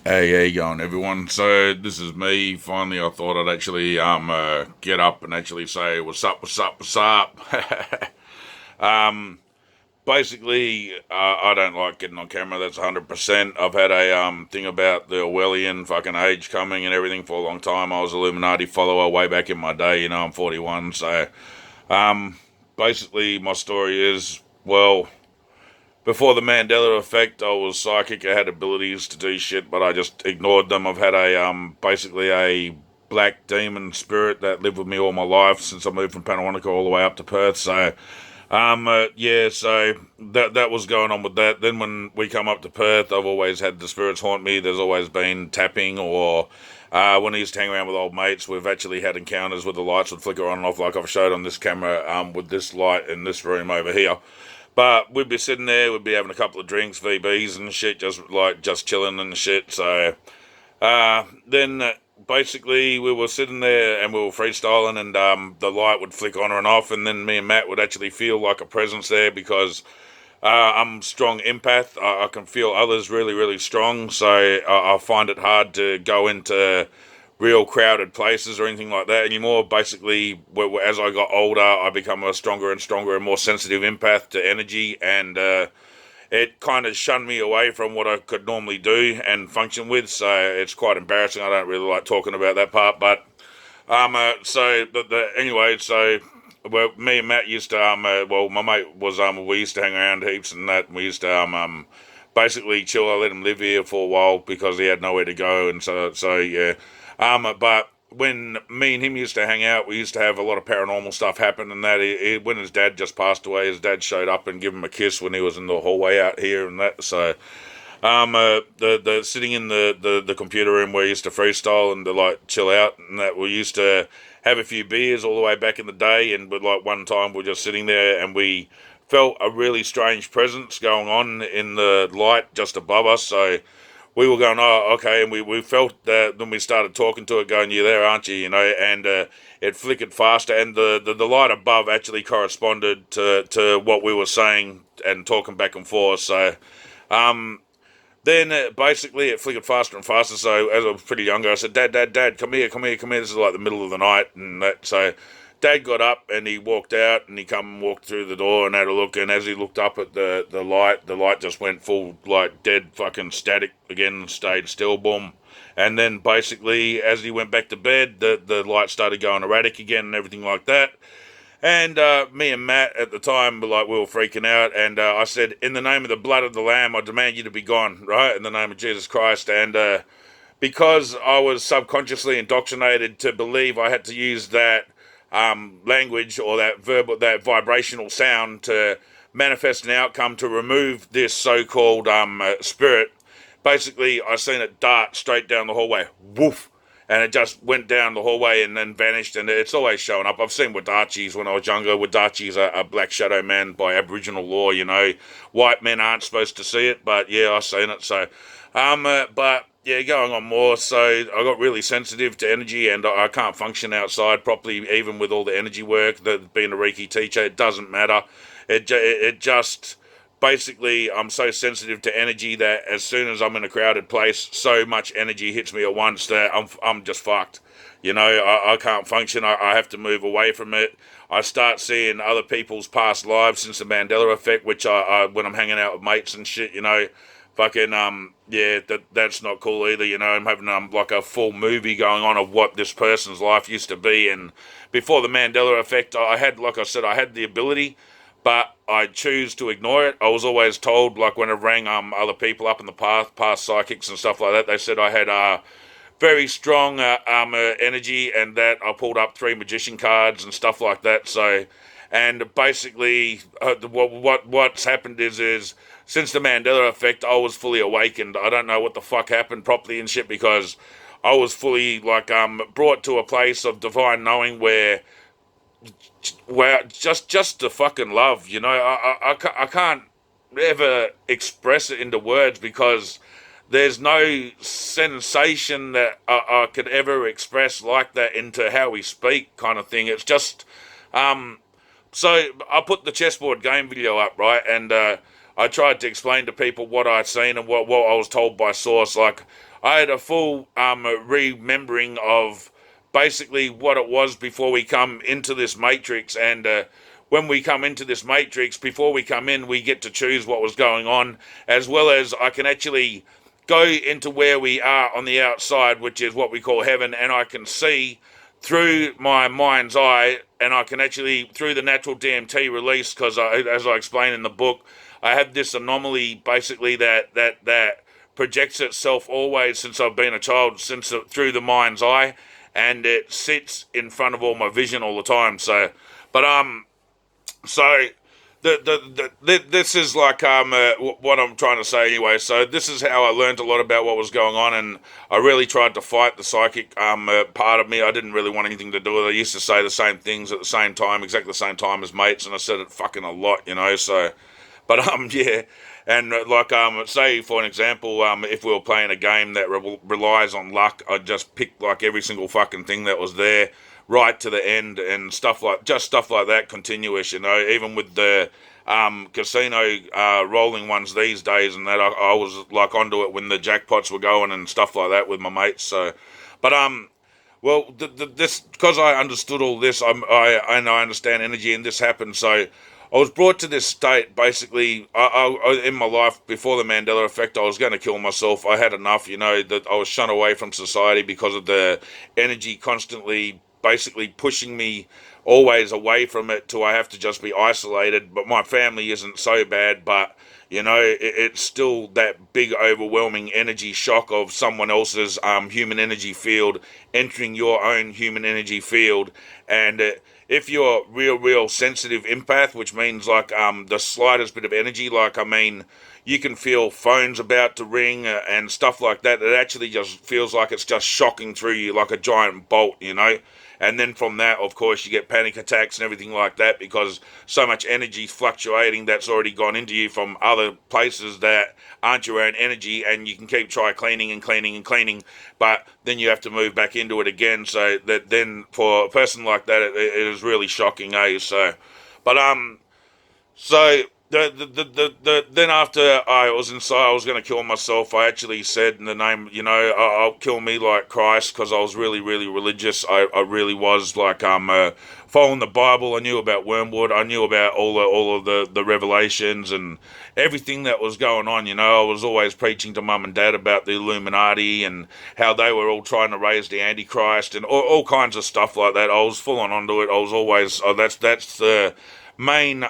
Hey, how you going, everyone? So this is me. Finally, I thought I'd actually get up and actually say what's up, what's up, what's up. um, Basically, I don't like getting on camera. That's 100%. I've had a thing about the Orwellian fucking age coming and everything for a long time. I was an Illuminati follower way back in my day. I'm 41. So basically, my story is before the Mandela effect, I was psychic. I had abilities to do shit, but I just ignored them. I've had basically a black demon spirit that lived with me all my life since I moved from Panawanaka all the way up to Perth. So, yeah, so that was going on with that. Then when we come up to Perth, I've always had the spirits haunt me. There's always been tapping or. When I used to hang around with old mates, we've actually had encounters where the lights would flicker on and off, like I've showed on this camera, with this light in this room over here. But we'd be sitting there, we'd be having a couple of drinks, VBs and shit, just chilling and shit. So then basically we were sitting there and we were freestyling, and the light would flick on and off, and then me and Matt would actually feel like a presence there because I'm strong empath. I can feel others really, really strong, so I find it hard to go into real crowded places or anything like that anymore. Basically, as I got older, I become a stronger and stronger and more sensitive empath to energy, and it kind of shunned me away from what I could normally do and function with. So it's quite embarrassing. I don't really like talking about that part, but anyway, so well, me and Matt used to my mate was we used to hang around heaps and that. And we used to basically chill. I let him live here for a while because he had nowhere to go, and so yeah. But when me and him used to hang out, we used to have a lot of paranormal stuff happen, and that when his dad just passed away, his dad showed up and gave him a kiss when he was in the hallway out here and that. So the sitting in the computer room where we used to freestyle and to like chill out and that, we used to have a few beers all the way back in the day, and but like one time we were just sitting there and we felt a really strange presence going on in the light just above us. So we were going, oh, okay, and we felt that when we started talking to it, going, you're there, aren't you, and it flickered faster, and the light above actually corresponded to what we were saying and talking back and forth. So then basically it flickered faster and faster. So as I was pretty younger, I said, Dad, come here. This is like the middle of the night, and that. So Dad got up and he walked out and he come and walked through the door and had a look. And as he looked up at the light just went full like dead fucking static again, stayed still, boom. And then basically as he went back to bed, the light started going erratic again and everything like that. And me and Matt at the time, we were freaking out, and I said, in the name of the blood of the Lamb, I demand you to be gone, right? In the name of Jesus Christ. And because I was subconsciously indoctrinated to believe I had to use that language or that vibrational sound to manifest an outcome to remove this so-called spirit, basically I seen it dart straight down the hallway, woof, and it just went down the hallway and then vanished, and it's always showing up. I've seen Wadachis when I was younger. Wadachi's a black shadow man by Aboriginal law, White men aren't supposed to see it, but yeah, I've seen it. So, but yeah, going on more, so I got really sensitive to energy, and I can't function outside properly, even with all the energy work. That being a REIKI teacher, it doesn't matter. It just basically, I'm so sensitive to energy that as soon as I'm in a crowded place, so much energy hits me at once that I'm just fucked. I can't function. I have to move away from it. I start seeing other people's past lives since the Mandela effect, which I when I'm hanging out with mates and shit, fucking yeah, that's not cool either. I'm having like a full movie going on of what this person's life used to be. And before the Mandela effect, I had, like I said, I had the ability, but I choose to ignore it. I was always told, like when I rang other people up in the past psychics and stuff like that, they said I had very strong energy, and that I pulled up 3 magician cards and stuff like that. So, and basically, what's happened is since the Mandela effect, I was fully awakened. I don't know what the fuck happened properly and shit, because I was fully brought to a place of divine knowing where just the fucking love, I can't ever express it into words, because there's no sensation that I could ever express like that into how we speak, kind of thing. It's just so I put the chessboard game video up, right, and I tried to explain to people what I'd seen and what I was told by source. Like, I had a full remembering of basically what it was before we come into this matrix. And when we come into this matrix, before we come in, we get to choose what was going on, as well as I can actually go into where we are on the outside, which is what we call heaven, and I can see through my mind's eye, and I can actually, through the natural DMT release, because as I explain in the book, I have this anomaly basically that projects itself always since I've been a child, through the mind's eye, and it sits in front of all my vision all the time. So, but so this is like what I'm trying to say anyway. So this is how I learned a lot about what was going on, and I really tried to fight the psychic part of me. I didn't really want anything to do with it. I used to say the same things at the same time, exactly the same time as mates, and I said it fucking a lot, you know. So, but yeah, and like say for an example, if we were playing a game that relies on luck, I'd just pick like every single fucking thing that was there right to the end, and stuff like that, continuous, you know. Even with the casino rolling ones these days, and that I was like onto it when the jackpots were going and stuff like that with my mates. So, but well, this, because I understood all this, I understand energy, and this happened. So I was brought to this state, basically, I in my life, before the Mandela effect, I was going to kill myself. I had enough, you know, that I was shunned away from society because of the energy constantly basically pushing me always away from it, till I have to just be isolated. But my family isn't so bad, but you know, it's still that big overwhelming energy shock of someone else's human energy field entering your own human energy field. And if you're real sensitive empath, which means like the slightest bit of energy, like, I mean, you can feel phones about to ring and stuff like that. It actually just feels like it's just shocking through you like a giant bolt, you know. And then from that, of course, you get panic attacks and everything like that, because so much energy is fluctuating that's already gone into you from other places that aren't your own energy, and you can try cleaning and cleaning and cleaning, but then you have to move back into it again. So that then for a person like that, it is really shocking, eh? So, but so then after I was inside, I was going to kill myself. I actually said in the name, you know, I'll kill me like Christ, because I was really religious. I really was, like following the Bible. I knew about wormwood. I knew about all of the revelations and everything that was going on. You know, I was always preaching to mum and dad about the Illuminati and how they were all trying to raise the Antichrist and all kinds of stuff like that. I was full on onto it. I was always that's the main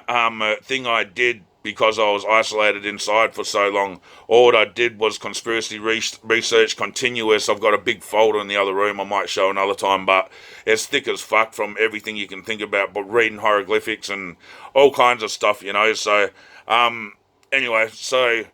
thing I did, because I was isolated inside for so long. All I did was conspiracy research continuous. I've got a big folder in the other room I might show another time, but it's thick as fuck from everything you can think about, but reading hieroglyphics and all kinds of stuff, you know. So anyway, so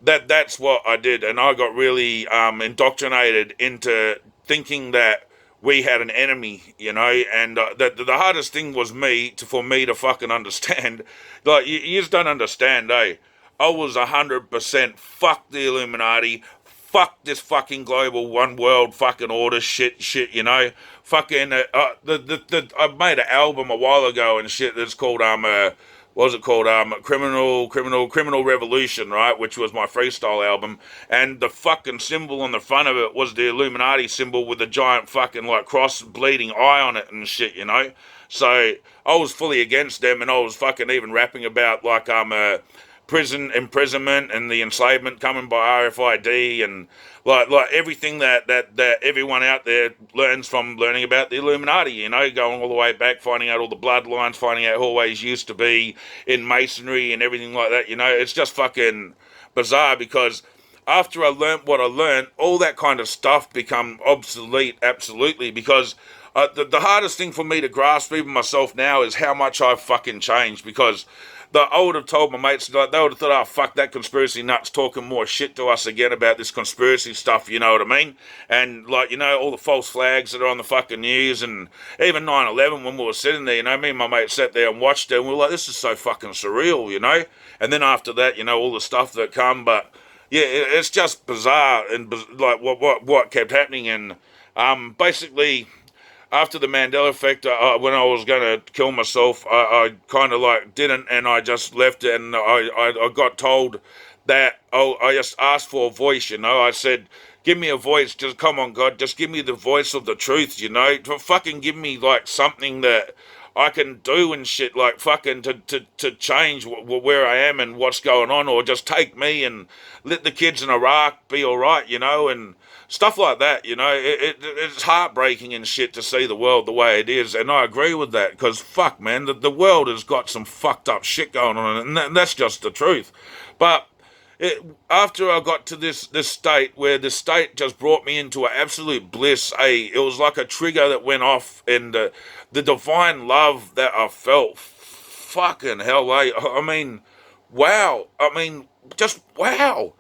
that's what I did, and I got really indoctrinated into thinking that we had an enemy, you know. And the hardest thing was for me to fucking understand. Like, you just don't understand, eh? I was 100% fuck the Illuminati, fuck this fucking global one world fucking order shit, you know. Fucking I made an album a while ago and shit that's called what was it called? Criminal Revolution, right? Which was my freestyle album. And the fucking symbol on the front of it was the Illuminati symbol with a giant fucking like cross bleeding eye on it and shit, you know? So I was fully against them, and I was fucking even rapping about like prison imprisonment and the enslavement coming by RFID, and like everything that everyone out there learns from learning about the Illuminati, you know, going all the way back, finding out all the bloodlines, finding out who always used to be in masonry and everything like that, you know. It's just fucking bizarre, because after I learnt what I learnt, all that kind of stuff become obsolete, absolutely, because the hardest thing for me to grasp, even myself now, is how much I've fucking changed. Because I would have told my mates, like, they would have thought, oh, fuck that conspiracy nuts talking more shit to us again about this conspiracy stuff, you know what I mean? And, like, you know, all the false flags that are on the fucking news, and even 9/11, when we were sitting there, you know, me and my mate sat there and watched it, and we were like, this is so fucking surreal, you know? And then after that, you know, all the stuff that come, but yeah, it's just bizarre, and like what kept happening. And basically after the Mandela effect, when I was going to kill myself, I kind of like didn't, and I just left it, and I got told that I just asked for a voice, you know. I said, give me a voice, just come on, God, just give me the voice of the truth, you know. Fucking give me like something that I can do and shit, like fucking to change where I am and what's going on, or just take me and let the kids in Iraq be alright, you know, and stuff like that, you know. It's heartbreaking and shit to see the world the way it is, and I agree with that, because fuck, man, the world has got some fucked up shit going on, and that's just the truth. But after I got to this state where the state just brought me into an absolute bliss, it was like a trigger that went off, and the divine love that I felt, fucking hell, I mean, wow, I mean, just wow.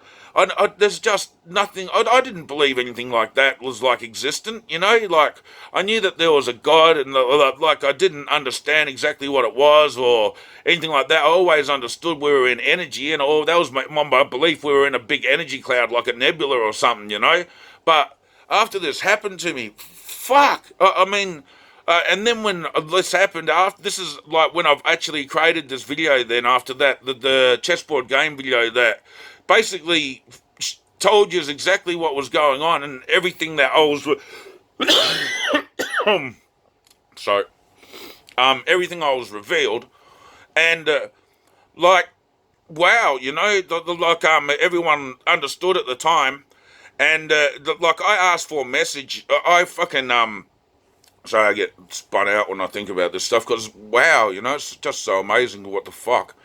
There's just nothing. I didn't believe anything like that was like existent, you know. Like I knew that there was a God, and like I didn't understand exactly what it was or anything like that. I always understood we were in energy, and that was my belief. We were in a big energy cloud, like a nebula or something, you know. But after this happened to me, fuck. I mean. And then when this happened, after this is like when I've actually created this video. Then after that, the chessboard game video that basically told you exactly what was going on and everything that I was. Sorry, everything I was revealed, and like wow, you know, like everyone understood at the time, and like I asked for a message. I fucking Sorry, I get spun out when I think about this stuff, because wow, you know, it's just so amazing. What the fuck?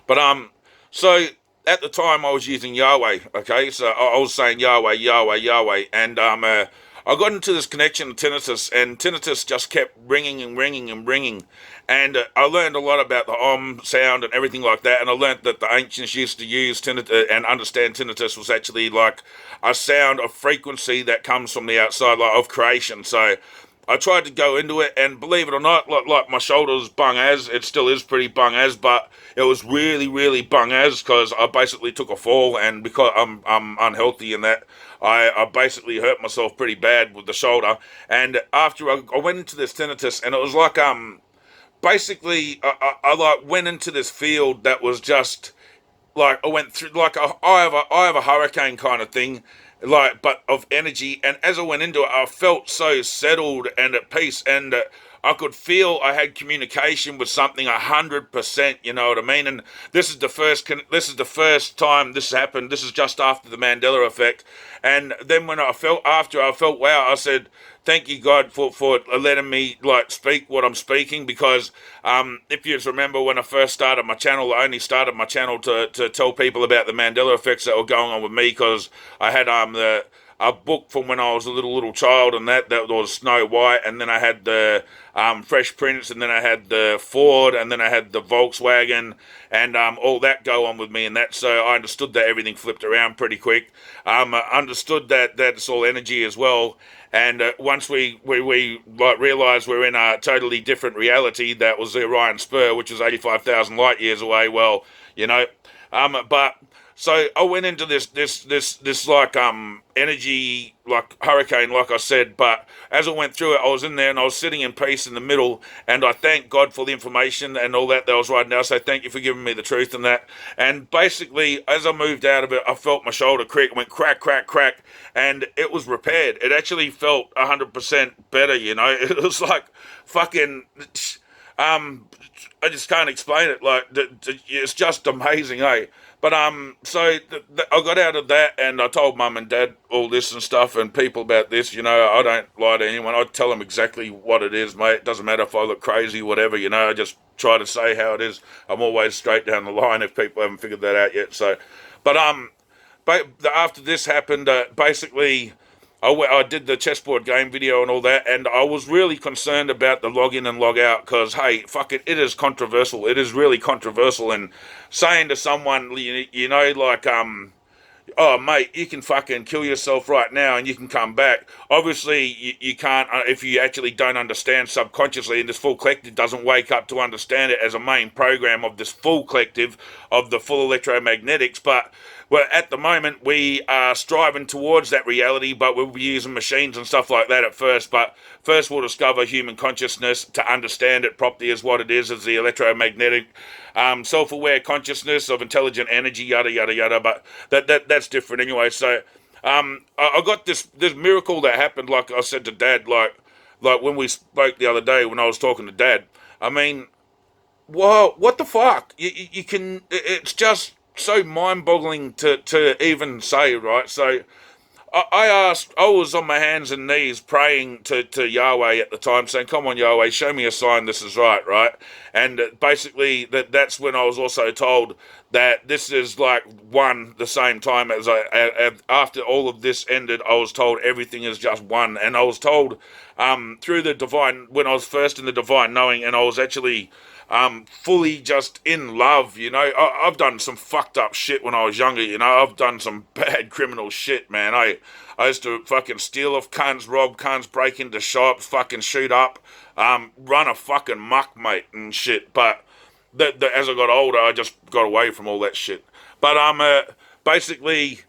But so at the time I was using Yahweh. Okay, so I was saying Yahweh, Yahweh, Yahweh, and I got into this connection to tinnitus, and tinnitus just kept ringing and ringing and ringing, and I learned a lot about the sound and everything like that, and I learned that the ancients used to use tinnitus and understand tinnitus was actually like a sound, a frequency that comes from the outside, like of creation. So I tried to go into it, and believe it or not, like my shoulders bung as, it still is pretty bung as, but it was really, really bung as, because I basically took a fall, and because I'm unhealthy in that, I basically hurt myself pretty bad with the shoulder. And after I went into this tinnitus, and it was like basically I like went into this field that was just like I went through like I have a hurricane kind of thing, like but of energy. And as I went into it, I felt so settled and at peace, and I could feel I had communication with something 100%. You know what I mean? And this is the first time this happened. This is just after the Mandela effect. And then when I felt wow, I said, thank you, God, for letting me like speak what I'm speaking, because if you remember when I first started my channel, I only started my channel to tell people about the Mandela effects that were going on with me, because I had a book from when I was a little child, and that was Snow White, and then I had the Fresh Prince, and then I had the Ford, and then I had the Volkswagen, and all that go on with me, and that, so I understood that everything flipped around pretty quick. I understood that it's all energy as well, and once we like realised we're in a totally different reality, that was the Orion Spur, which is 85,000 light years away. Well, you know, but. So I went into this like energy like hurricane, like I said. But as I went through it, I was in there and I was sitting in peace in the middle. And I thank God for the information and all that I was writing down. So thank you for giving me the truth and that. And basically, as I moved out of it, I felt my shoulder creak. It went crack, crack, crack, and it was repaired. It actually felt 100% better. You know, it was like fucking. I just can't explain it. Like it's just amazing, eh? But so I got out of that, and I told Mum and Dad all this and stuff, and people about this. You know, I don't lie to anyone. I tell them exactly what it is, mate. It doesn't matter if I look crazy, whatever. You know, I just try to say how it is. I'm always straight down the line if people haven't figured that out yet. So, but after this happened, basically. I did the chessboard game video and all that, and I was really concerned about the log in and log out, because, hey, fuck it, it is controversial. It is really controversial, and saying to someone, you know, like, oh, mate, you can fucking kill yourself right now and you can come back. Obviously, you can't, if you actually don't understand subconsciously, and this full collective doesn't wake up to understand it as a main program of this full collective of the full electromagnetics. But well, at the moment, we are striving towards that reality, but we'll be using machines and stuff like that at first. But first, we'll discover human consciousness to understand it properly as what it is the electromagnetic, self-aware consciousness of intelligent energy, yada, yada, yada. But that's different anyway. So I got this miracle that happened, like I said to Dad, like when we spoke the other day when I was talking to Dad. I mean, whoa, what the fuck? You can, it's just so mind-boggling to even say, right? So I was on my hands and knees praying to Yahweh at the time, saying, come on, Yahweh, show me a sign this is right? And basically, that's when I was also told that this is like one the same time as after all of this ended, I was told everything is just one. And I was told through the divine, when I was first in the divine knowing, and I was actually fully just in love, you know. I've done some fucked up shit when I was younger, you know. I've done some bad criminal shit, man. I used to fucking steal off cunts, rob cunts, break into shops, fucking shoot up, run a fucking muck, mate, and shit. But as I got older, I just got away from all that shit. But basically,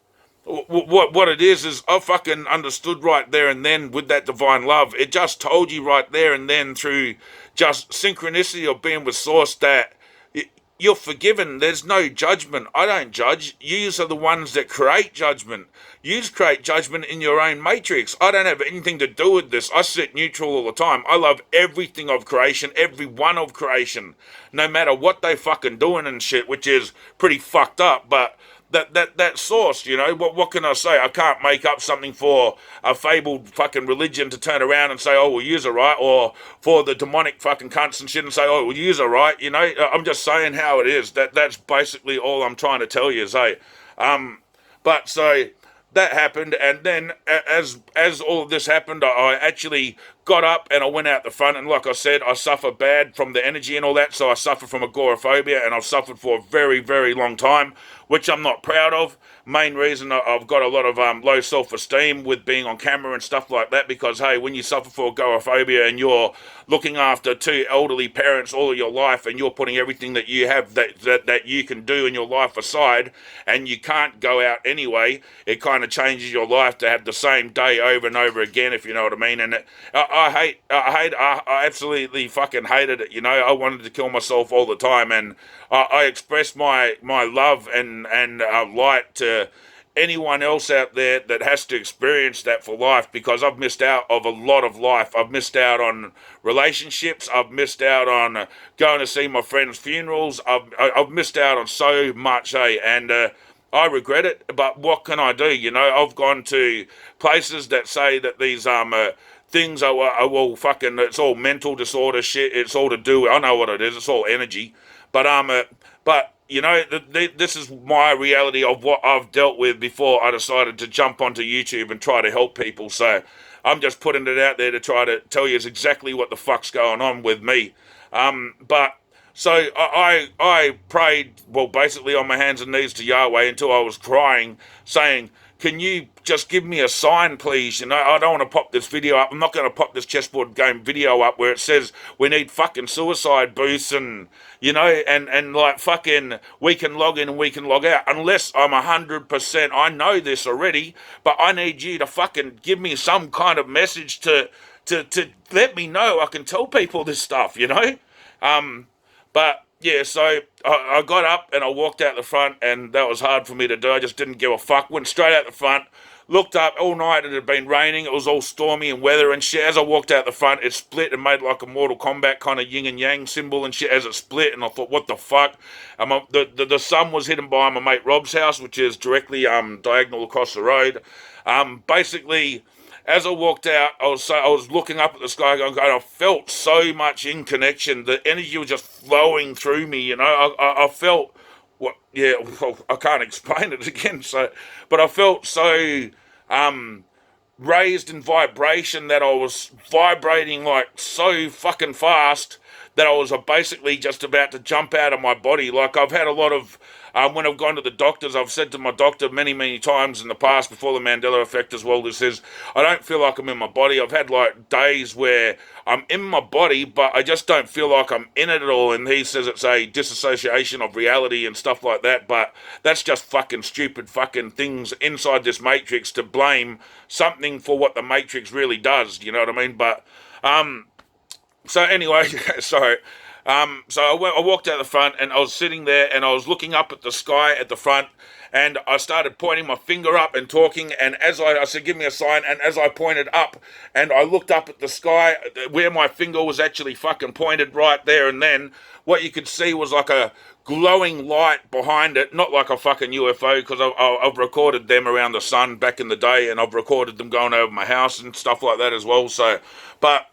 what it is I fucking understood right there and then with that divine love. It just told you right there and then through just synchronicity of being with Source that you're forgiven. There's no judgment. I don't judge. Yous are the ones that create judgment. Yous create judgment in your own matrix. I don't have anything to do with this. I sit neutral all the time. I love everything of creation, every one of creation, no matter what they fucking doing and shit, which is pretty fucked up, but that Source, you know, what can I say? I can't make up something for a fabled fucking religion to turn around and say, oh, well, yous are right, or for the demonic fucking cunts and shit and say, oh, well, yous are right, you know. I'm just saying how it is. That's basically all I'm trying to tell you, but so that happened, and then as all of this happened, I actually got up and I went out the front, and like I said, I suffer bad from the energy and all that, so I suffer from agoraphobia, and I've suffered for a very, very long time, which I'm not proud of. Main reason I've got a lot of low self-esteem with being on camera and stuff like that, because hey, when you suffer for agoraphobia and you're looking after two elderly parents all of your life, and you're putting everything that you have that you can do in your life aside, and you can't go out anyway, it kind of changes your life to have the same day over and over again, if you know what I mean. And I absolutely fucking hated it, you know. I wanted to kill myself all the time, and I expressed my love and light to anyone else out there that has to experience that for life, because I've missed out of a lot of life. I've missed out on relationships. I've missed out on going to see my friends' funerals. I've missed out on so much, and I regret it, but what can I do? You know, I've gone to places that say that these things are well, fucking, it's all mental disorder shit. It's all to do with, I know what it is. It's all energy. But you know, this is my reality of what I've dealt with before I decided to jump onto YouTube and try to help people. So I'm just putting it out there to try to tell you exactly what the fuck's going on with me. But so I prayed, well, basically on my hands and knees to Yahweh until I was crying, saying, can you just give me a sign, please? You know, I don't want to pop this video up. I'm not going to pop this chessboard game video up where it says we need fucking suicide booths and, you know, and like fucking we can log in and we can log out. Unless I'm 100%, I know this already, but I need you to fucking give me some kind of message to let me know I can tell people this stuff, you know? But yeah, so I got up and I walked out the front, and that was hard for me to do. I just didn't give a fuck. Went straight out the front, looked up all night. It had been raining. It was all stormy and weather and shit. As I walked out the front, it split and made like a Mortal Kombat kind of yin and yang symbol and shit as it split. And I thought, what the fuck? The sun was hidden by my mate Rob's house, which is directly diagonal across the road. Basically, as I walked out, I was looking up at the sky going, I felt so much in connection. The energy was just flowing through me, you know. I felt, well, I can't explain it again, but I felt so raised in vibration that I was vibrating like so fucking fast that I was basically just about to jump out of my body. Like, I've had a lot of when I've gone to the doctors, I've said to my doctor many, many times in the past before the Mandela effect as well, this is, I don't feel like I'm in my body. I've had like days where I'm in my body, but I just don't feel like I'm in it at all. And he says it's a disassociation of reality and stuff like that, but that's just fucking stupid fucking things inside this matrix to blame something for what the matrix really does, you know what I mean? But, so anyway, sorry. So I walked out the front and I was sitting there and I was looking up at the sky at the front and I started pointing my finger up and talking, and as I said, give me a sign, and as I pointed up and I looked up at the sky where my finger was actually fucking pointed right there and then, what you could see was like a glowing light behind it, not like a fucking UFO, because I've recorded them around the sun back in the day, and I've recorded them going over my house and stuff like that as well, so, but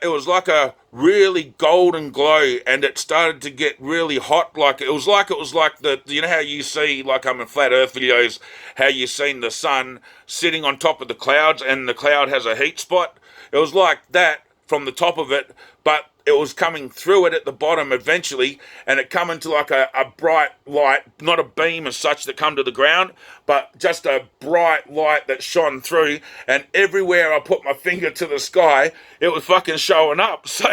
it was like a really golden glow, and it started to get really hot. Like it was like the, you know how you see, like in flat earth videos, how you seen the sun sitting on top of the clouds and the cloud has a heat spot. It was like that from the top of it, but it was coming through it at the bottom eventually, and it come into like a bright light, not a beam as such that come to the ground, but just a bright light that shone through, and everywhere I put my finger to the sky, it was fucking showing up. So,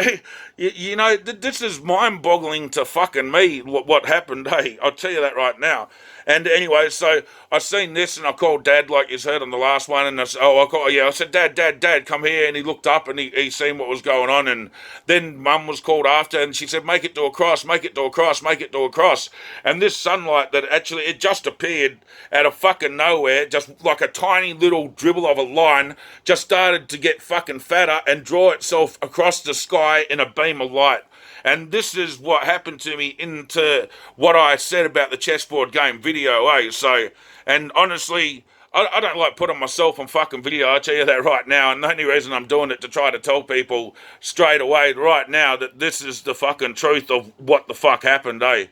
you know, this is mind-boggling to fucking me, what happened, hey, I'll tell you that right now. And anyway, so I seen this and I called Dad, like you heard on the last one, and I said, I said, Dad, come here, and he looked up and he seen what was going on, and then Mum was called after, and she said, make it to a cross, and this sunlight that actually, it just appeared out of fucking nowhere, just like a tiny little dribble of a line, just started to get fucking fatter and draw itself across the sky in a beam of light. And this is what happened to me into what I said about the chessboard game video, eh? So, and honestly, I don't like putting myself on fucking video, I'll tell you that right now, and the only reason I'm doing it to try to tell people straight away right now that this is the fucking truth of what the fuck happened, eh?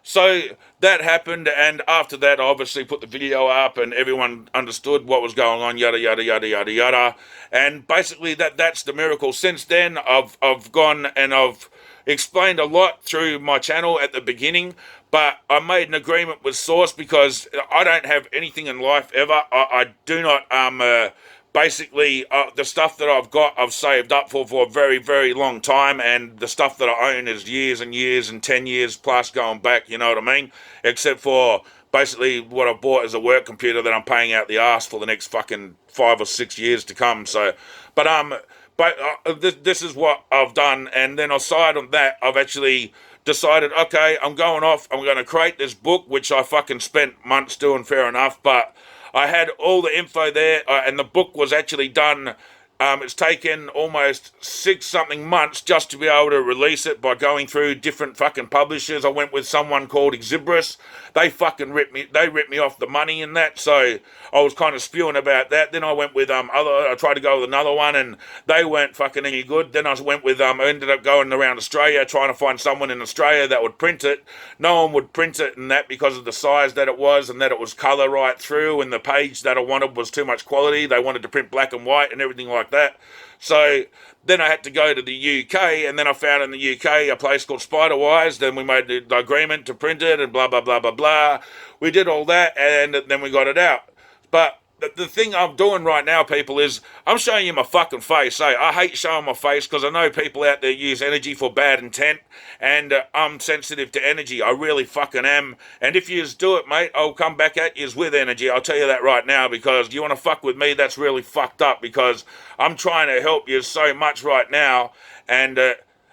So that happened, and after that, I obviously put the video up, and everyone understood what was going on, yada yada yada yada yada. And basically, that's the miracle. Since then, I've gone and I've explained a lot through my channel at the beginning, but I made an agreement with Source because I don't have anything in life ever. I do not basically, the stuff that I've saved up for a very, very long time, and the stuff that I own is years and years and 10 years plus going back, you know what I mean? Except for basically what I've bought is a work computer that I'm paying out the arse for the next fucking 5 or 6 years to come, so, but this is what I've done, and then aside from that, I've actually decided, okay, I'm going off, I'm going to create this book, which I fucking spent months doing, fair enough, but I had all the info there, and the book was actually done. It's taken almost 6-something months just to be able to release it by going through different fucking publishers. I went with someone called Exibris. They fucking ripped me off the money in that, so I was kind of spewing about that. Then I went with I tried to go with another one, and they weren't fucking any good. Then I went with I ended up going around Australia trying to find someone in Australia that would print it. No one would print it and that because of the size that it was, and that it was colour right through, and the page that I wanted was too much quality. They wanted to print black and white and everything like that. So then I had to go to the UK, and then I found in the UK a place called Spiderwise. Then we made the agreement to print it and blah, blah, blah, blah, blah. We did all that, and then we got it out. But the thing I'm doing right now, people, is I'm showing you my fucking face. I hate showing my face because I know people out there use energy for bad intent, and I'm sensitive to energy. I really fucking am. And if you do it, mate, I'll come back at you with energy. I'll tell you that right now, because you want to fuck with me, that's really fucked up, because I'm trying to help you so much right now, and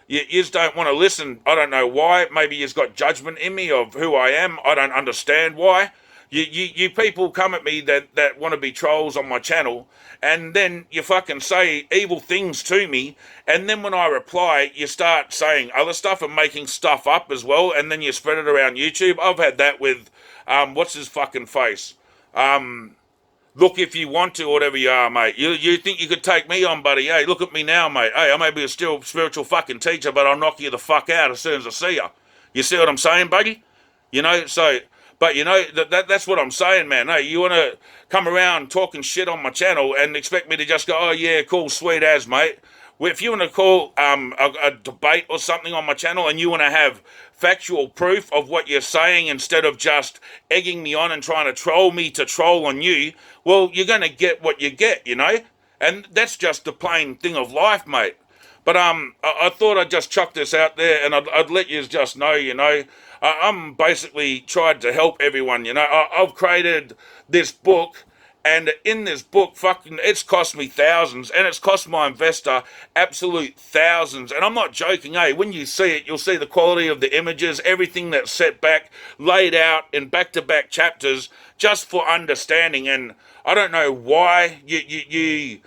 you just don't want to listen. I don't know why. Maybe you've got judgment in me of who I am. I don't understand why. You people come at me that want to be trolls on my channel, and then you fucking say evil things to me, and then when I reply, you start saying other stuff and making stuff up as well, and then you spread it around YouTube. I've had that with, what's his fucking face? Look if you want to, or whatever you are, mate. You think you could take me on, buddy? Hey, look at me now, mate. Hey, I may be a still spiritual fucking teacher, but I'll knock you the fuck out as soon as I see you. You see what I'm saying, buddy? You know, so... But, you know, that's what I'm saying, man. Hey, you want to come around talking shit on my channel and expect me to just go, oh, yeah, cool, sweet as, mate. if you want to call a debate or something on my channel and you want to have factual proof of what you're saying instead of just egging me on and trying to troll me to troll on you, well, you're going to get what you get, you know? And that's just the plain thing of life, mate. But I thought I'd just chuck this out there, and I'd let you just know, you know, I'm basically tried to help everyone, you know. I've created this book, and in this book, fucking, it's cost me thousands, and it's cost my investor absolute thousands. And I'm not joking, eh? When you see it, you'll see the quality of the images, everything that's set back, laid out in back-to-back chapters, just for understanding. And I don't know why you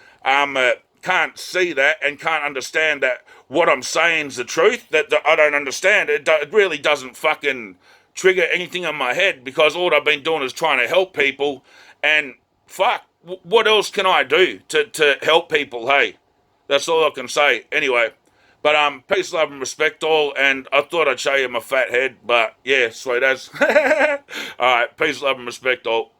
can't see that and can't understand that what I'm saying is the truth, that I don't understand. It really doesn't fucking trigger anything in my head, because all I've been doing is trying to help people, and fuck, what else can I do to help people, hey? That's all I can say. Anyway, but peace, love, and respect all, and I thought I'd show you my fat head, but yeah, sweet as. Alright, peace, love, and respect all.